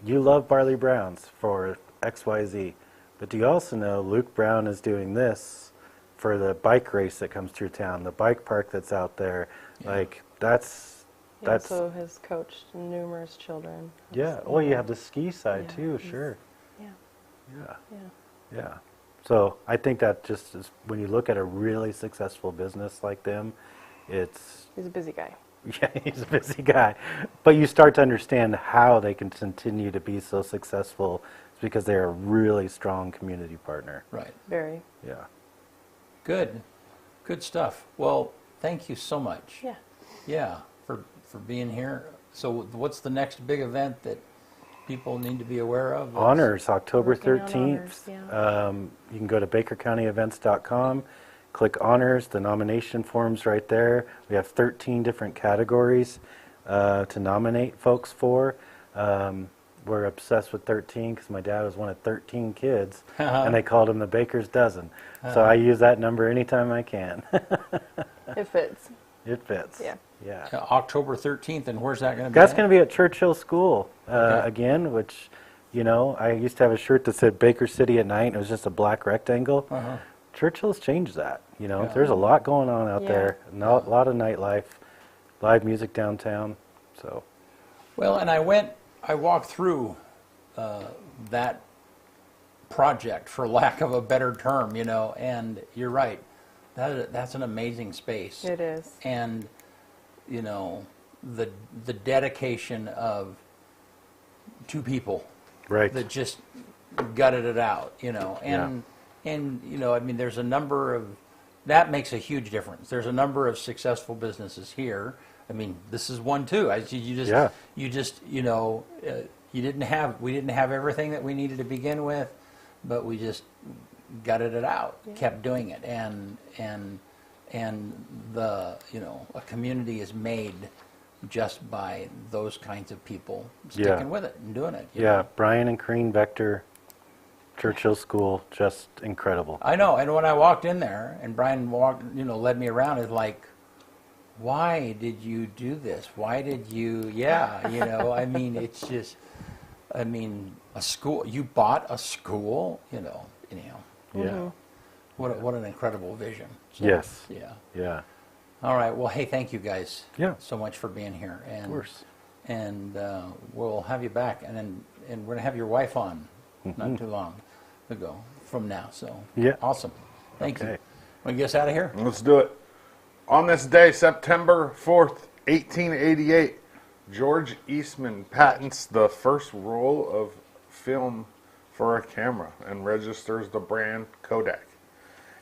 you love Barley Browns for XYZ, but do you also know Luke Brown is doing this for the bike race that comes through town, the bike park that's out there? Yeah. Like, that's... He also has coached numerous children. Yeah. Oh, you have the ski side Yeah, too, he's- sure. Yeah. Yeah. Yeah. Yeah. So I think that just is, when you look at a really successful business like them, it's... He's a busy guy. Yeah, he's a busy guy. But you start to understand how they can continue to be so successful. It's because they're a really strong community partner. Right. Very. Yeah. Good. Good stuff. Well, thank you so much. Yeah. Yeah, for being here. So what's the next big event that people need to be aware of? Honors, October Working on 13th. honors, yeah. You can go to bakercountyevents.com. click honors, the nomination form's right there. We have 13 different categories to nominate folks for. We're obsessed with 13 because my dad was one of 13 kids, and they called him the baker's dozen. So I use that number anytime I can. It fits. It fits. Yeah. Yeah. October 13th, and where's that going to be? That's going to be at Churchill School again, which, you know, I used to have a shirt that said Baker City at night. And it was just a black rectangle. Churchill's changed that. You know, there's a lot going on out there. A lot of nightlife, live music downtown. So. Well, and I walked through that project, for lack of a better term, you know, and you're right. That's an amazing space. It is. And, you know, the dedication of two people that just gutted it out, you know. And you know, I mean, there's a number of, that makes a huge difference. There's a number of successful businesses here. I mean, this is one too. You know, we didn't have everything that we needed to begin with, but we just gutted it out, kept doing it, and the, you know, a community is made just by those kinds of people sticking with it and doing it. You know? Brian and Corrine Vector, Churchill School, just incredible. I know, and when I walked in there, and Brian led me around, it's like, why did you do this? Why did you, you know, I mean, it's just, I mean, a school, you bought a school, you know, anyhow. Yeah. What an incredible vision. So, yes. Yeah. All right, well, hey, thank you guys so much for being here. And, of course. And we'll have you back, and we're going to have your wife on not too long ago from now, so awesome. Thank you. Want to get us out of here? Let's do it. On this day, September 4th, 1888, George Eastman patents the first roll of film for a camera and registers the brand Kodak.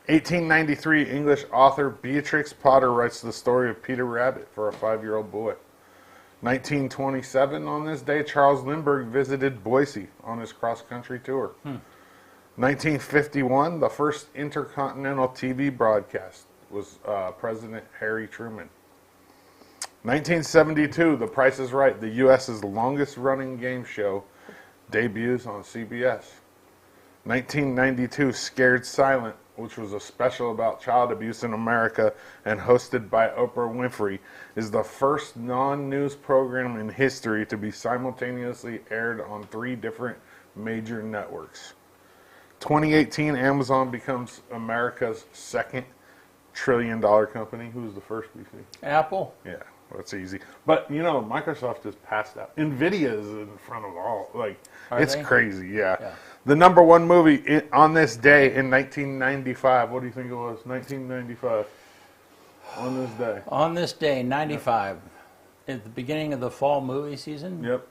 1893, English author Beatrix Potter writes the story of Peter Rabbit for a 5-year-old boy. 1927, on this day, Charles Lindbergh visited Boise on his cross-country tour. 1951, the first intercontinental TV broadcast was President Harry Truman. 1972, The Price is Right, the U.S.'s longest-running game show, debuts on CBS. 1992, Scared Silent, which was a special about child abuse in America and hosted by Oprah Winfrey, is the first non-news program in history to be simultaneously aired on 3 different major networks. 2018, Amazon becomes America's second trillion-dollar company. Who's the first, BC? Apple. Yeah, that's easy. But, you know, Microsoft is past that. NVIDIA is in front of all. Like, it's crazy, yeah. The number 1 movie on this day in 1995. What do you think it was? 1995. On this day. On this day, 95. At the beginning of the fall movie season? Yep.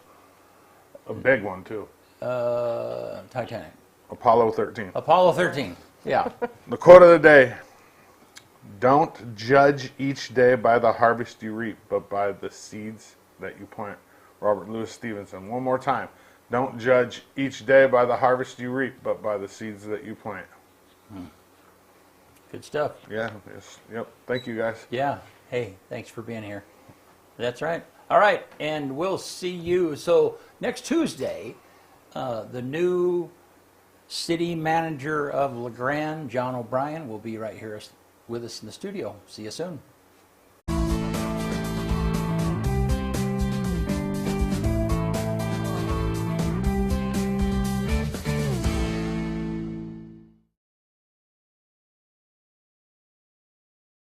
A big one, too. Titanic. Apollo 13. Apollo 13, yeah. The quote of the day: don't judge each day by the harvest you reap, but by the seeds that you plant. Robert Louis Stevenson. One more time. Don't judge each day by the harvest you reap, but by the seeds that you plant. Good stuff. Yeah. Yes. Yep. Thank you, guys. Yeah. Hey, thanks for being here. That's right. All right, and we'll see you. So next Tuesday, the new city manager of LeGrand, John O'Brien, will be right here with us in the studio. See you soon.